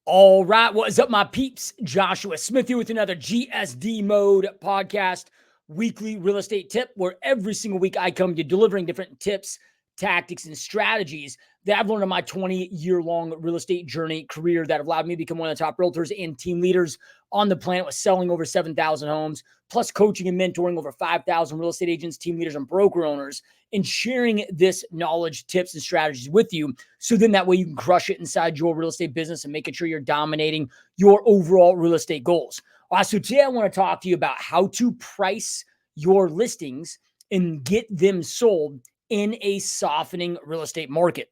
All right, what is up, my peeps? Joshua Smith here with another GSD Mode podcast, weekly real estate tip, where every single week I come to delivering different tips, tactics, and strategies that I've learned in my 20-year-long real estate journey career that have allowed me to become one of the top realtors and team leaders on the planet, with selling over 7,000 homes, plus coaching and mentoring over 5,000 real estate agents, team leaders, and broker owners, and sharing this knowledge, tips, and strategies with you. So then that way you can crush it inside your real estate business and making sure you're dominating your overall real estate goals. All right, so today I want to talk to you about how to price your listings and get them sold in a softening real estate market.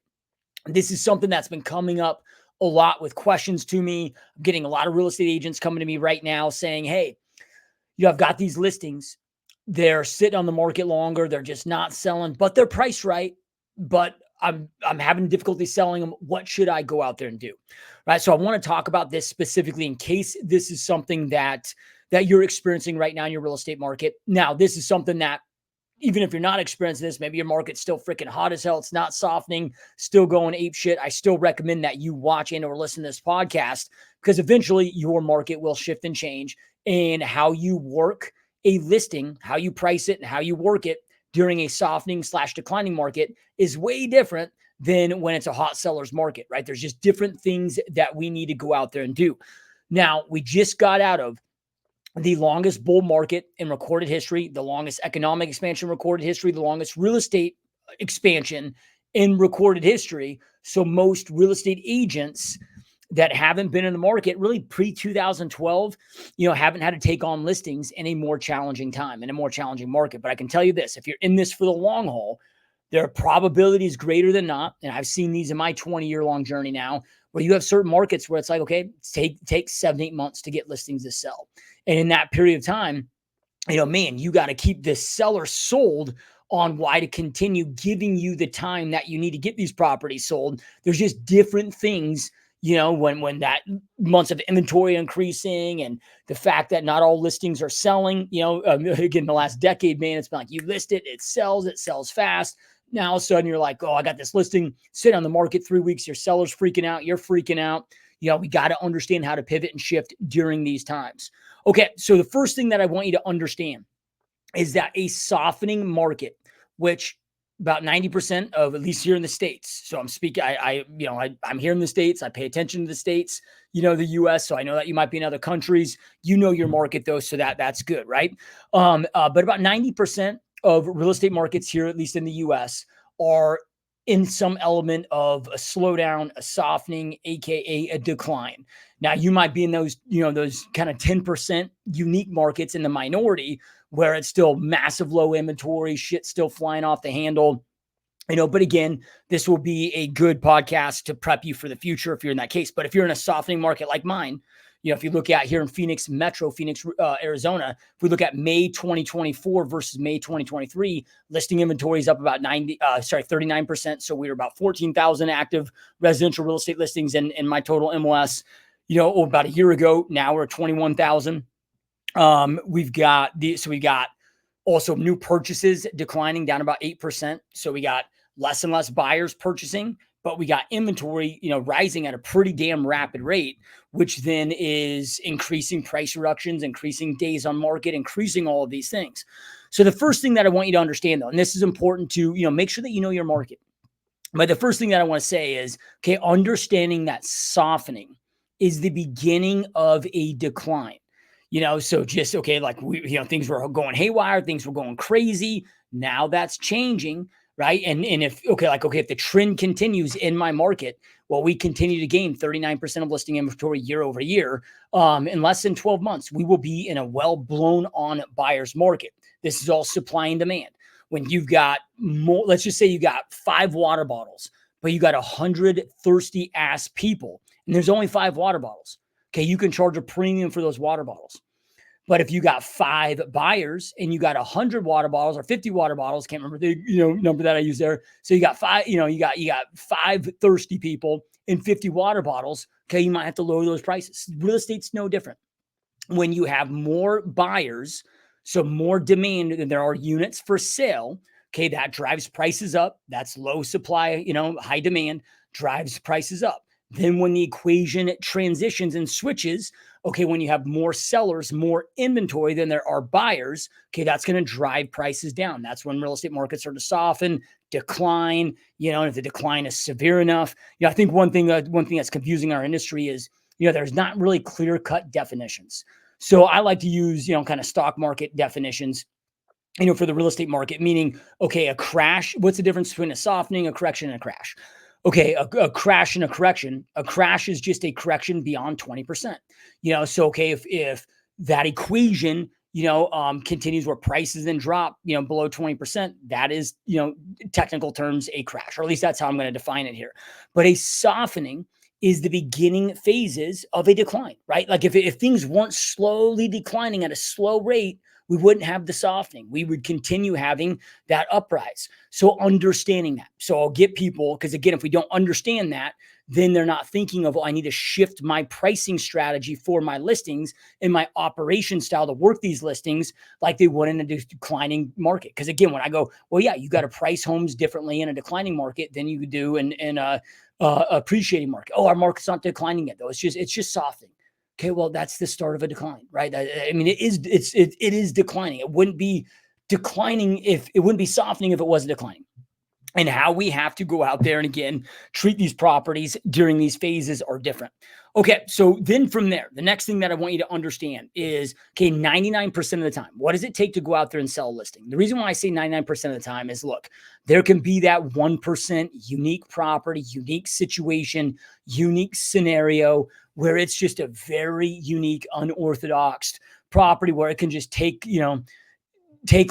This is something that's been coming up a lot with questions to me. I'm getting a lot of real estate agents coming to me right now saying, hey, I've got these listings. They're sitting on the market longer. They're just not selling, but they're priced right. But I'm having difficulty selling them. What should I go out there and do? Right. So I want to talk about this specifically in case this is something that you're experiencing right now in your real estate market. Now, this is something that even if you're not experiencing this, maybe your market's still freaking hot as hell. It's not softening, still going ape shit. I still recommend that you watch and or listen to this podcast, because eventually your market will shift and change, and how you work a listing, how you price it, and how you work it during a softening / declining market is way different than when it's a hot seller's market, right? There's just different things that we need to go out there and do. Now, we just got out of the longest bull market in recorded history, the longest economic expansion in recorded history, the longest real estate expansion in recorded history. So most real estate agents that haven't been in the market really pre-2012, haven't had to take on listings in a more challenging time, in a more challenging market. But I can tell you this, if you're in this for the long haul, there are probabilities greater than not, and I've seen these in my 20-year-long journey now, where you have certain markets where it's like, okay, take 7-8 months to get listings to sell. And in that period of time, you got to keep this seller sold on why to continue giving you the time that you need to get these properties sold. There's just different things, when that months of inventory increasing, and the fact that not all listings are selling, again, the last decade, man, it's been like you list it, it sells fast. Now all of a sudden you're like, oh, I got this listing sit on the market 3 weeks. Your seller's freaking out. You're freaking out. We got to understand how to pivot and shift during these times. Okay, so the first thing that I want you to understand is that a softening market, which about 90% of, at least here in the States. So I'm speaking, I'm here in the States. I pay attention to the States, the US. So I know that you might be in other countries, your market though. So that's good. Right. But about 90% of real estate markets here, at least in the US, are in some element of a slowdown, a softening, AKA a decline. Now you might be in those, those kind of 10% unique markets in the minority, where it's still massive low inventory, shit still flying off the handle. But again, this will be a good podcast to prep you for the future if you're in that case. But if you're in a softening market like mine, if you look at here in Phoenix, Arizona, if we look at May 2024 versus May 2023, listing inventory is up about 39%. So we were about 14,000 active residential real estate listings in my total MLS, about a year ago. Now we're at 21,000. We've got also new purchases declining, down about 8%. So we got less and less buyers purchasing, but we got inventory, rising at a pretty damn rapid rate, which then is increasing price reductions, increasing days on market, increasing all of these things. So the first thing that I want you to understand, though, and this is important to, make sure that you know your market. But the first thing that I want to say is, okay, understanding that softening is the beginning of a decline. So just, okay, like things were going haywire, things were going crazy. Now that's changing, right? And if the trend continues in my market, well, we continue to gain 39% of listing inventory year over year. In less than 12 months, we will be in a well blown on buyer's market. This is all supply and demand. When you've got more, let's just say you got 5 water bottles, but you got 100 thirsty ass people, and there's only 5 water bottles. Okay, you can charge a premium for those water bottles. But if you got 5 buyers and you got 100 water bottles or 50 water bottles, can't remember the number that I used there. So you got 5, you got 5 thirsty people and 50 water bottles. Okay, you might have to lower those prices. Real estate's no different. When you have more buyers, so more demand than there are units for sale, okay, that drives prices up. That's low supply, high demand drives prices up. Then when the equation transitions and switches, okay, when you have more sellers, more inventory than there are buyers, okay, that's going to drive prices down. That's when real estate markets start to soften, decline, and if the decline is severe enough, I think one thing that's confusing our industry is, there's not really clear-cut definitions. So I like to use, kind of stock market definitions, for the real estate market, meaning, okay, a crash, what's the difference between a softening, a correction, and a crash? Okay, a crash and a correction. A crash is just a correction beyond 20%. So okay, if that equation, continues where prices then drop, below 20%, that is, technical terms, a crash, or at least that's how I'm going to define it here. But a softening is the beginning phases of a decline, right? Like if things weren't slowly declining at a slow rate, we wouldn't have the softening. We would continue having that uprise. So understanding that. So I'll get people, because again, if we don't understand that, then they're not thinking of, I need to shift my pricing strategy for my listings and my operation style to work these listings like they would in a declining market. Because again, when I go, well, yeah, you got to price homes differently in a declining market than you do in a appreciating market. Oh, our market's not declining yet, though. It's just softening. Okay, well, that's the start of a decline, right? I mean, it is declining. It wouldn't be declining if it wouldn't be softening if it wasn't declining. And how we have to go out there and again treat these properties during these phases are different. Okay, so then from there, the next thing that I want you to understand is, okay, 99% of the time, what does it take to go out there and sell a listing? The reason why I say 99% of the time is, look, there can be that 1% unique property, unique situation, unique scenario where it's just a very unique, unorthodox property where it can just take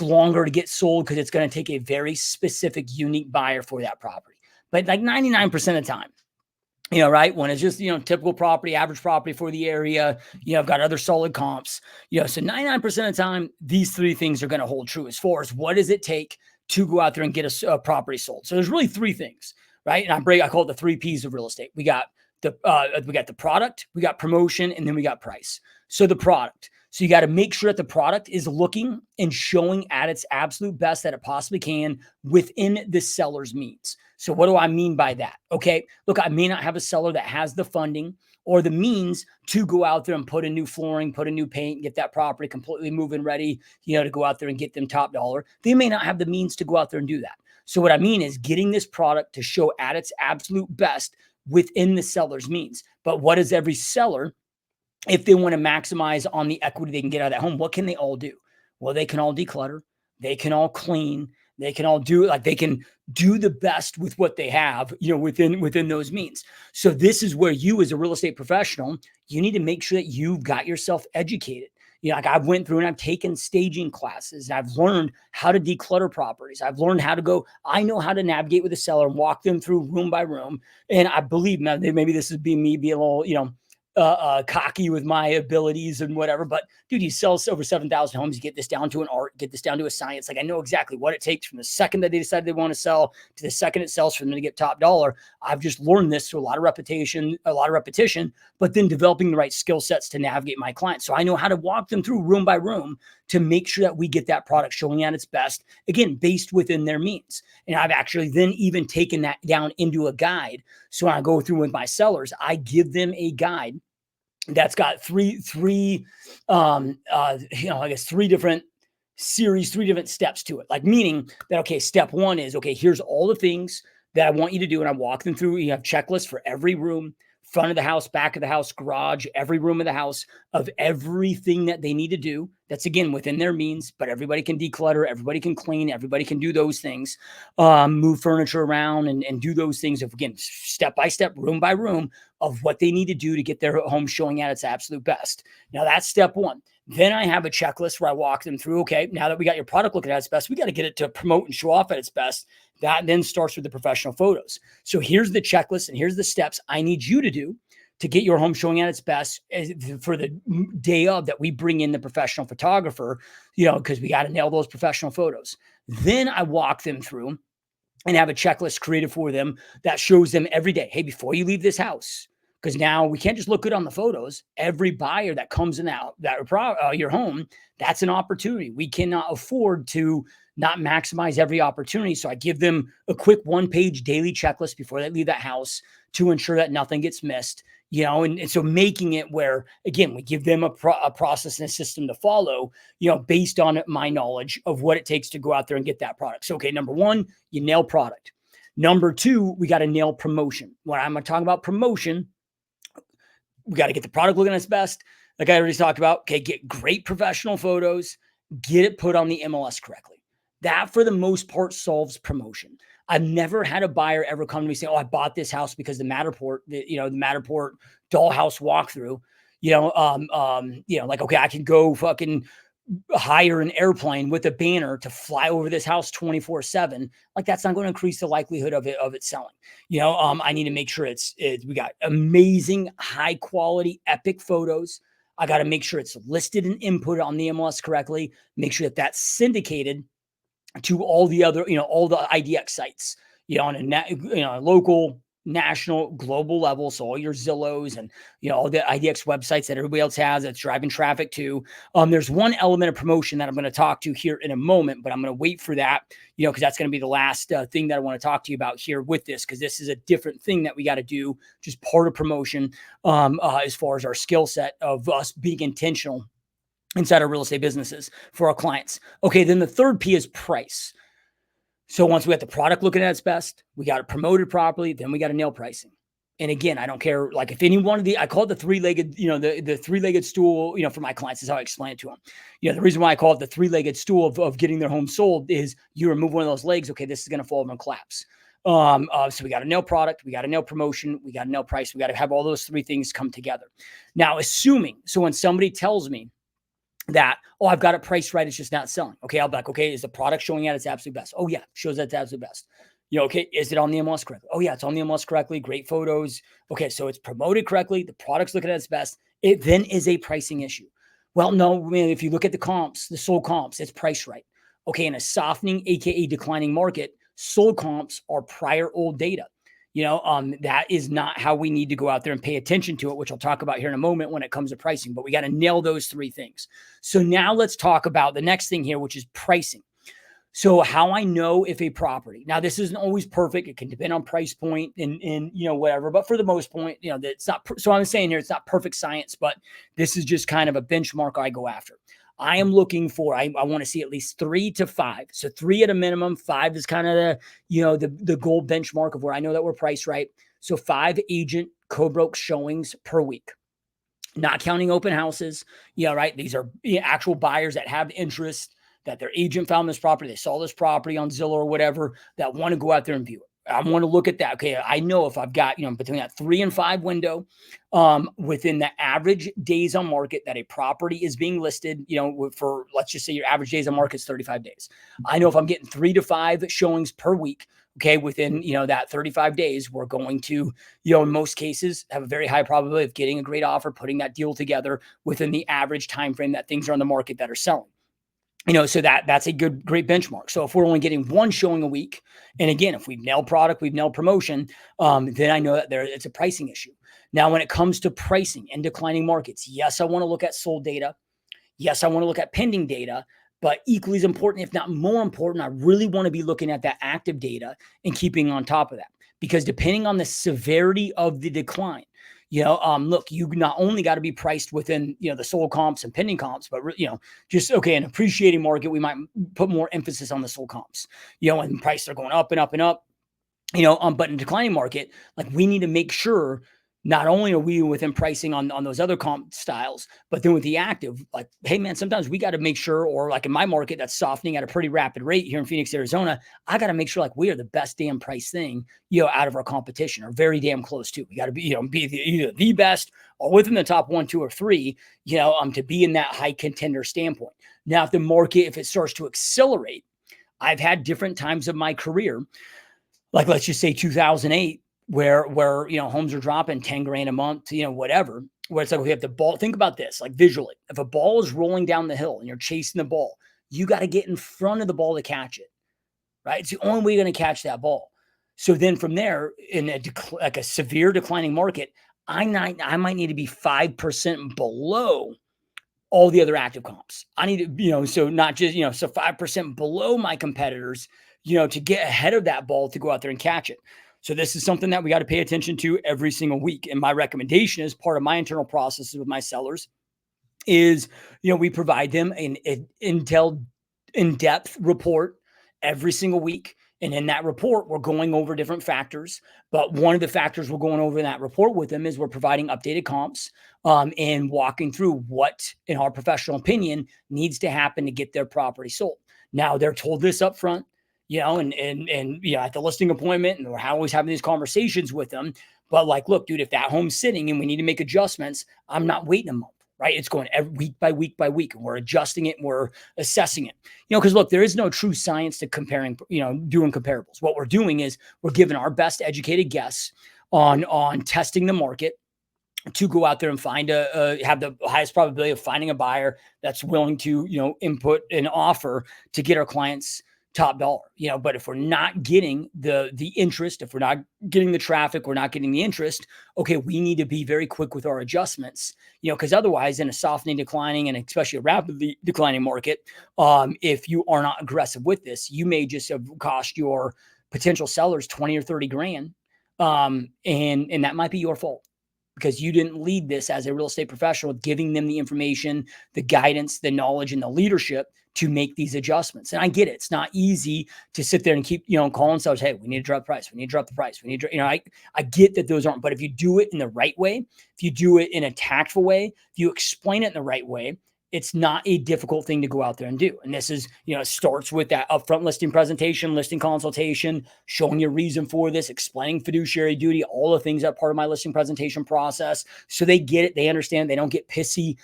longer to get sold because it's going to take a very specific, unique buyer for that property. But like 99% of the time, right, when it's just, typical property, average property for the area, I've got other solid comps, so 99% of the time, these three things are going to hold true as far as what does it take to go out there and get a property sold. So there's really three things, right? And I call it the 3 Ps of real estate. We got the product, we got promotion, and then we got price. So the product. So you got to make sure that the product is looking and showing at its absolute best that it possibly can within the seller's means. So what do I mean by that? Okay, look, I may not have a seller that has the funding or the means to go out there and put a new flooring, put a new paint, get that property completely move-in ready, to go out there and get them top dollar. They may not have the means to go out there and do that. So what I mean is getting this product to show at its absolute best within the seller's means. But what does every seller, if they want to maximize on the equity they can get out of that home, what can they all do? Well, they can all declutter. They can all clean. They can all they can do the best with what they have, within those means. So this is where you, as a real estate professional, you need to make sure that you've got yourself educated. Like I've went through and I've taken staging classes. I've learned how to declutter properties. I've learned how to go. I know how to navigate with a seller and walk them through room by room. And I believe now, maybe this is being me being a little, cocky with my abilities and whatever, but dude, you sell over 7,000 homes. You get this down to an art, get this down to a science. Like I know exactly what it takes from the second that they decide they want to sell to the second it sells for them to get top dollar. I've just learned this through a lot of repetition, but then developing the right skill sets to navigate my clients. So I know how to walk them through room by room to make sure that we get that product showing at its best, again, based within their means. And I've actually then even taken that down into a guide. So when I go through with my sellers, I give them a guide that's got three different series, 3 different steps to it. Like meaning that, okay, step 1 is, okay, here's all the things that I want you to do. And I walk them through. You have checklists for every room, front of the house, back of the house, garage, every room of the house, of everything that they need to do. That's again within their means, but everybody can declutter, everybody can clean, everybody can do those things, move furniture around and do those things of, again, step by step, room by room of what they need to do to get their home showing at its absolute best. Now that's step 1. Then I have a checklist where I walk them through, okay, now that we got your product looking at its best, we got to get it to promote and show off at its best. That then starts with the professional photos. So here's the checklist and here's the steps I need you to do to get your home showing at its best for the day of that we bring in the professional photographer, because we got to nail those professional photos. Then I walk them through and have a checklist created for them that shows them every day, hey, before you leave this house, because now we can't just look good on the photos. Every buyer that comes in your home, that's an opportunity. We cannot afford to not maximize every opportunity. So I give them a quick 1-page daily checklist before they leave that house to ensure that nothing gets missed. And so making it where, again, we give them a process and a system to follow, based on my knowledge of what it takes to go out there and get that product. So, okay, number one, you nail product. Number two, we got to nail promotion. When I'm talking about promotion, we got to get the product looking at its best. Like I already talked about, okay, get great professional photos, get it put on the MLS correctly. That, for the most part, solves promotion. I've never had a buyer ever come to me saying, "Oh, I bought this house because the Matterport, the Matterport dollhouse walkthrough, like, okay, I can go fucking hire an airplane with a banner to fly over this house 24/7." Like, that's not going to increase the likelihood of it selling. I need to make sure we got amazing, high quality, epic photos. I got to make sure it's listed and input on the MLS correctly. Make sure that that's syndicated to all the other, all the IDX sites, on a local, national, global level. So all your Zillows and, all the IDX websites that everybody else has that's driving traffic to. There's one element of promotion that I'm going to talk to here in a moment, but I'm going to wait for that, because that's going to be the last thing that I want to talk to you about here with this, because this is a different thing that we got to do, just part of promotion, as far as our skill set of us being intentional inside our real estate businesses for our clients. Okay, then the third P is price. So once we got the product looking at its best, we got it promoted properly, then we got to nail pricing. And again, I don't care, like, if any one of I call it the three-legged, the three-legged stool, for my clients is how I explain it to them. The reason why I call it the three-legged stool of getting their home sold is you remove one of those legs, okay, this is going to fall over and collapse. So we got to nail product, we got to nail promotion, we got to nail price, we got to have all those three things come together. Now, so when somebody tells me that, "Oh, I've got it priced right, it's just not selling." Okay, I'll be like, "Okay, is the product showing at its absolute best?" "Oh yeah, shows at its absolute best." Okay, is it on the MLS correctly? "Oh yeah, it's on the MLS correctly, great photos." Okay, so it's promoted correctly, the product's looking at its best. It then is a pricing issue. Well, no, man, if you look at the comps, the sold comps, it's priced right. Okay, in a softening, AKA declining market, sold comps are prior old data. That is not how we need to go out there and pay attention to it, which I'll talk about here in a moment when it comes to pricing, but we got to nail those three things. So now let's talk about the next thing here, which is pricing. So how I know if a property, now this isn't always perfect. It can depend on price point and whatever, but for the most point, that's not, so I'm saying here, it's not perfect science, but this is just kind of a benchmark I go after. I am looking for, I want to see at least 3 to 5. So 3 at a minimum, 5 is kind of the gold benchmark of where I know that we're priced right. So 5 agent co-broke showings per week, not counting open houses. Right. These are actual buyers that have interest, that their agent found this property, they saw this property on Zillow or whatever, that want to go out there and view it. I want to look at that. Okay, I know if I've got, between that 3 and 5 window, within the average days on market that a property is being listed, for, let's just say your average days on market is 35 days. I know if I'm getting 3 to 5 showings per week, okay, within, that 35 days, we're going to, in most cases, have a very high probability of getting a great offer, putting that deal together within the average time frame that things are on the market that are selling. So that's a great benchmark. So if we're only getting 1 showing a week, and again, if we've nailed product, we've nailed promotion, then I know that it's a pricing issue. Now, when it comes to pricing and declining markets, yes, I want to look at sold data. Yes, I want to look at pending data, but equally as important, if not more important, I really want to be looking at that active data and keeping on top of that, because depending on the severity of the decline, look, you not only got to be priced within, the sold comps and pending comps, but, just, okay, an appreciating market, we might put more emphasis on the sold comps, and prices are going up and up and up, but in a declining market, like, we need to make sure not only are we within pricing on those other comp styles, but then with the active, like, hey man, sometimes we got to make sure, or like in my market that's softening at a pretty rapid rate here in Phoenix, Arizona, I got to make sure like we are the best damn price thing, out of our competition, or very damn close to. We got to be, either the best or within the top 1, 2, or 3, to be in that high contender standpoint. Now, if the market, if it starts to accelerate, I've had different times of my career, like let's just say 2008, where homes are dropping 10 grand a month, whatever, where it's like, we have the ball. Think about this, like visually, if a ball is rolling down the hill and you're chasing the ball, you got to get in front of the ball to catch it, right? It's the only way you're going to catch that ball. So then from there, in like a severe declining market, I might need to be 5% below all the other active comps. I need to, so not just, so 5% below my competitors, to get ahead of that ball to go out there and catch it. So this is something that we got to pay attention to every single week. And my recommendation as part of my internal processes with my sellers is, we provide them an in-depth report every single week. And in that report, we're going over different factors. But one of the factors we're going over in that report with them is we're providing updated comps and walking through what, in our professional opinion, needs to happen to get their property sold. Now, they're told this up front, and at the listing appointment, and we're always having these conversations with them. But like, look, dude, if that home's sitting and we need to make adjustments, I'm not waiting a month. Right? It's going every week by week by week, and we're adjusting it and we're assessing it. Because look, there is no true science to comparing, doing comparables. What we're doing is we're giving our best educated guess on testing the market to go out there and find have the highest probability of finding a buyer that's willing to, input an offer to get our clients top dollar. But if we're not getting the interest, if we're not getting the traffic, we're not getting the interest, okay, we need to be very quick with our adjustments, because otherwise in a softening, declining, and especially a rapidly declining market, if you are not aggressive with this, you may just have cost your potential sellers 20 or 30 grand. And that might be your fault, because you didn't lead this as a real estate professional, giving them the information, the guidance, the knowledge, and the leadership to make these adjustments. And I get it. It's not easy to sit there and keep, calling sellers, hey, we need to drop the price. We need to drop the price. We need to, I get that those aren't, but if you do it in the right way, if you do it in a tactful way, if you explain it in the right way, it's not a difficult thing to go out there and do. And this is, starts with that upfront listing presentation, listing consultation, showing your reason for this, explaining fiduciary duty, all the things that are part of my listing presentation process. So they get it. They understand. They don't get pissy,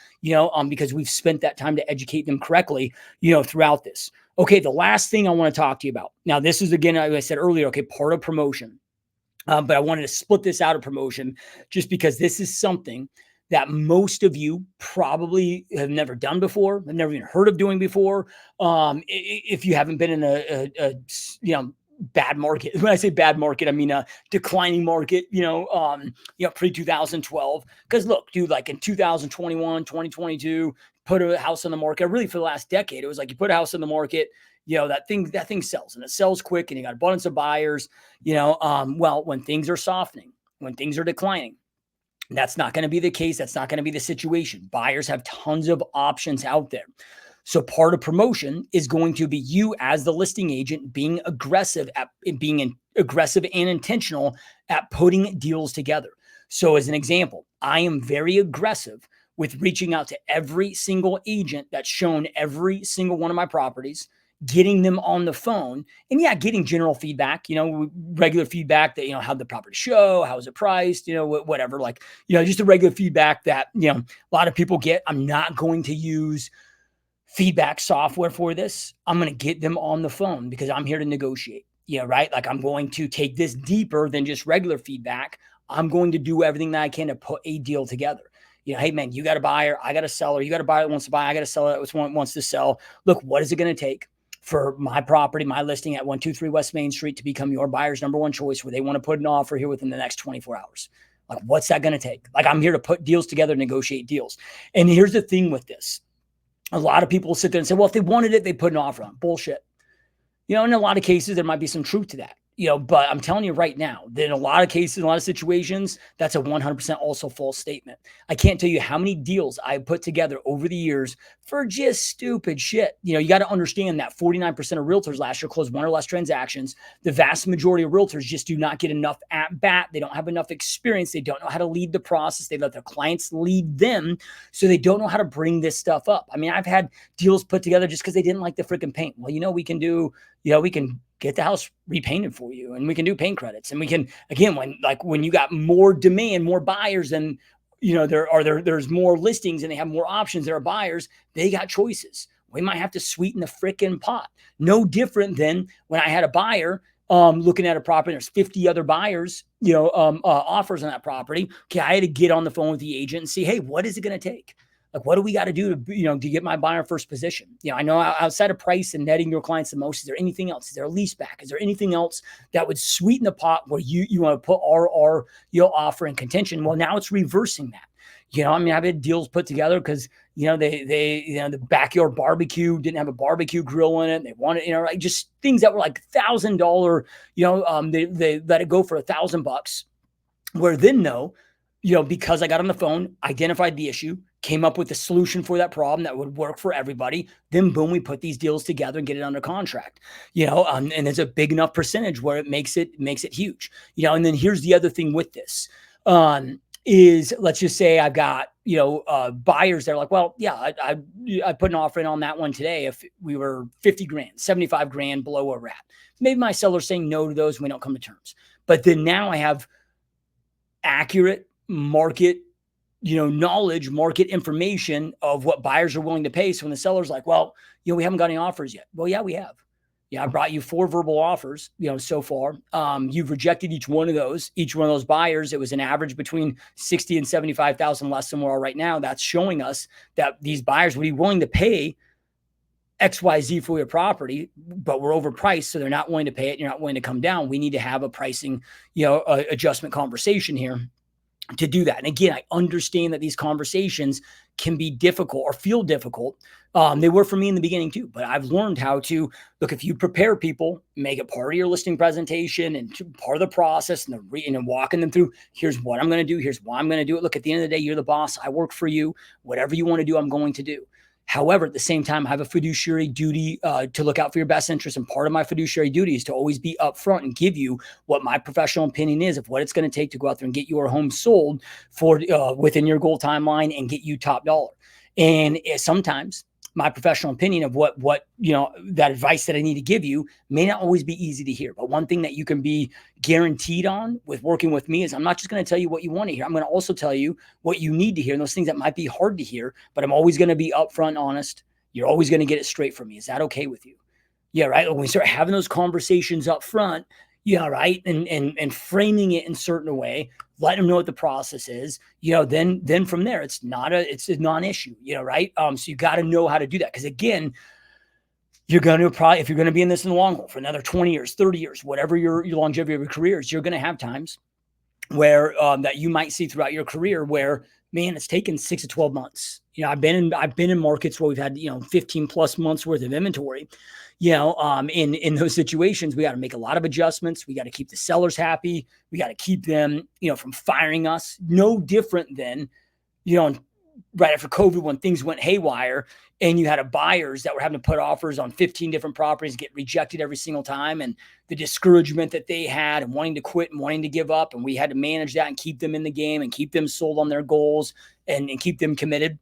because we've spent that time to educate them correctly, throughout this. Okay. The last thing I want to talk to you about. Now, this is, again, like I said earlier, okay, part of promotion. But I wanted to split this out of promotion just because this is something that most of you probably have never done before, have never even heard of doing before. If you haven't been in a bad market. When I say bad market, I mean a declining market, pre-2012. Because look, dude, like in 2021, 2022, put a house on the market. Really, for the last decade, it was like you put a house on the market, that thing sells, and it sells quick, and you got abundance of buyers. Well, when things are softening, when things are declining, that's not going to be the case. That's not going to be the situation. Buyers have tons of options out there. So part of promotion is going to be you as the listing agent being aggressive and intentional at putting deals together. So as an example, I am very aggressive with reaching out to every single agent that's shown every single one of my properties, getting them on the phone, and getting general feedback, regular feedback that, how'd the property show, how was it priced, whatever, like, just the regular feedback that, a lot of people get. I'm not going to use feedback software for this. I'm going to get them on the phone because I'm here to negotiate, right? Like, I'm going to take this deeper than just regular feedback. I'm going to do everything that I can to put a deal together. Hey man, you got a buyer, I got a seller, you got a buyer that wants to buy, I got a seller that wants to sell. Look, what is it going to take for my property, my listing at 123 West Main Street to become your buyer's number one choice, where they want to put an offer here within the next 24 hours? Like, what's that going to take? Like, I'm here to put deals together, negotiate deals. And here's the thing with this. A lot of people will sit there and say, well, if they wanted it, they put an offer on. Bullshit. In a lot of cases, there might be some truth to that. But I'm telling you right now that in a lot of cases, in a lot of situations, that's a 100% also false statement. I can't tell you how many deals I put together over the years for just stupid shit. You got to understand that 49% of realtors last year closed one or less transactions. The vast majority of realtors just do not get enough at bat. They don't have enough experience. They don't know how to lead the process. They let their clients lead them. So they don't know how to bring this stuff up. I mean, I've had deals put together just because they didn't like the freaking paint. Well, we can do, we can get the house repainted for you, and we can do paint credits, and we can, again, when you got more demand, more buyers, than there's more listings and they have more options, there are buyers, they got choices. We might have to sweeten the freaking pot. No different than when I had a buyer looking at a property, there's 50 other buyers, offers on that property. Okay, I had to get on the phone with the agent and see, hey, what is it going to take? Like, what do we got to do to, to get my buyer first position? I know outside of price and netting your clients the most, is there anything else? Is there a lease back? Is there anything else that would sweeten the pot where you want to put our offer in contention? Well, now it's reversing that. I've had deals put together because, the backyard barbecue didn't have a barbecue grill in it. And they wanted, like just things that were like $1,000, they let it go for $1,000, where then though, because I got on the phone, identified the issue, came up with a solution for that problem that would work for everybody. Then boom, we put these deals together and get it under contract, and there's a big enough percentage where it makes it huge, and then here's the other thing with this, is let's just say I've got, buyers that are like, well, yeah, I put an offer in on that one today. If we were 50 grand, 75 grand below where we're at, maybe my seller's saying no to those and we don't come to terms. But then now I have accurate market, knowledge, market information of what buyers are willing to pay. So when the seller's like, well, we haven't got any offers yet. Well, yeah, we have. Yeah, I brought you 4 verbal offers, so far. You've rejected each one of those. Each one of those buyers, it was an average between 60 and 75,000 less than we are right now. That's showing us that these buyers would be willing to pay XYZ for your property, but we're overpriced, so they're not willing to pay it. You're not willing to come down. We need to have a pricing, adjustment conversation here to do that. And again, I understand that these conversations can be difficult or feel difficult. They were for me in the beginning too, but I've learned how to look, if you prepare people, make it part of your listing presentation and part of the process and walking them through, here's what I'm going to do. Here's why I'm going to do it. Look, at the end of the day, you're the boss. I work for you. Whatever you want to do, I'm going to do. However, at the same time, I have a fiduciary duty to look out for your best interest. And part of my fiduciary duty is to always be upfront and give you what my professional opinion is of what it's going to take to go out there and get your home sold for within your goal timeline and get you top dollar. And sometimes my professional opinion of what that advice that I need to give you may not always be easy to hear. But one thing that you can be guaranteed on with working with me is I'm not just going to tell you what you want to hear. I'm going to also tell you what you need to hear, and those things that might be hard to hear, but I'm always going to be upfront, honest. You're always going to get it straight from me. Is that okay with you? Yeah, right. When we start having those conversations up front, yeah, right, and framing it in a certain way, let them know what the process is, then from there, it's a non-issue, right? So you got to know how to do that. Because again, you're going to probably, if you're going to be in this in the long haul for another 20 years, 30 years, whatever your longevity of your career is, you're going to have times where that you might see throughout your career where, man, it's taken 6 to 12 months. I've been in markets where we've had, 15 plus months worth of inventory. In those situations, we got to make a lot of adjustments. We got to keep the sellers happy. We got to keep them, from firing us. No different than, right after COVID when things went haywire and you had buyers that were having to put offers on 15 different properties, get rejected every single time, and the discouragement that they had and wanting to quit and wanting to give up. And we had to manage that and keep them in the game and keep them sold on their goals and keep them committed.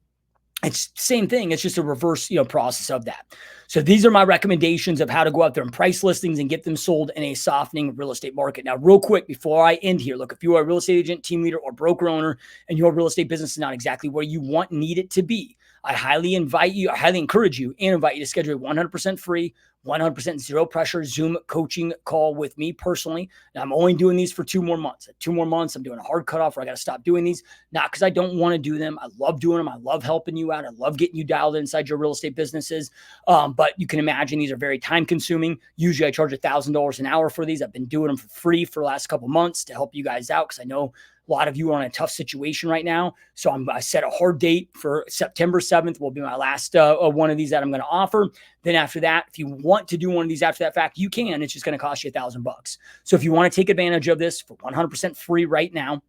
It's the same thing. It's just a reverse, process of that. So these are my recommendations of how to go out there and price listings and get them sold in a softening real estate market. Now, real quick, before I end here, look, if you are a real estate agent, team leader, or broker owner, and your real estate business is not exactly where you need it to be, I highly encourage you and invite you to schedule a 100% free, 100% zero pressure Zoom coaching call with me personally. Now, I'm only doing these for 2 more months. At 2 more months, I'm doing a hard cutoff where I got to stop doing these. Not because I don't want to do them. I love doing them. I love helping you out. I love getting you dialed inside your real estate businesses. But you can imagine these are very time consuming. Usually I charge $1,000 an hour for these. I've been doing them for free for the last couple months to help you guys out because I know a lot of you are in a tough situation right now. So I set a hard date for September 7th will be my last one of these that I'm going to offer. Then after that, if you want to do one of these after that fact, you can. It's just going to cost you $1,000. So if you want to take advantage of this for 100% free right now,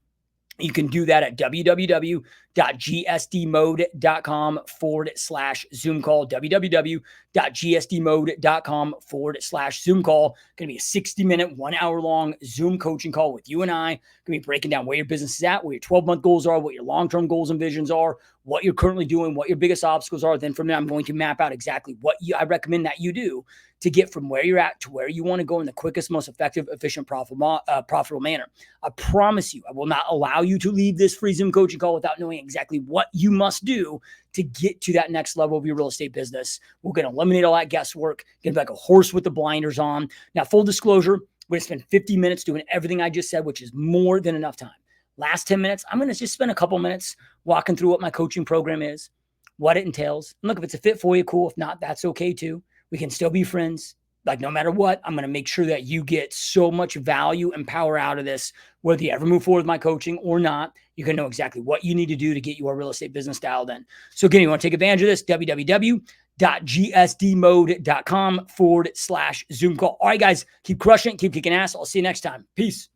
you can do that at www.gsdmode.com/Zoom call, www.gsdmode.com/Zoom call. Going to be a 60-minute, 1 hour long Zoom coaching call with you and I. Going to be breaking down where your business is at, where your 12-month goals are, what your long-term goals and visions are, what you're currently doing, what your biggest obstacles are. Then from there, I'm going to map out exactly what I recommend that you do to get from where you're at to where you want to go in the quickest, most effective, efficient, profitable manner. I promise you, I will not allow you to leave this free Zoom coaching call without knowing exactly what you must do to get to that next level of your real estate business. We're going to eliminate all that guesswork, get like a horse with the blinders on. Now, full disclosure, we're going to spend 50 minutes doing everything I just said, which is more than enough time. Last 10 minutes, I'm going to just spend a couple minutes walking through what my coaching program is, what it entails. And look, if it's a fit for you, cool. If not, that's okay too. We can still be friends. Like no matter what, I'm going to make sure that you get so much value and power out of this, whether you ever move forward with my coaching or not. You can know exactly what you need to do to get your real estate business dialed in. So again, you want to take advantage of this, www.gsdmode.com/Zoom call. All right, guys, keep crushing it. Keep kicking ass. I'll see you next time. Peace.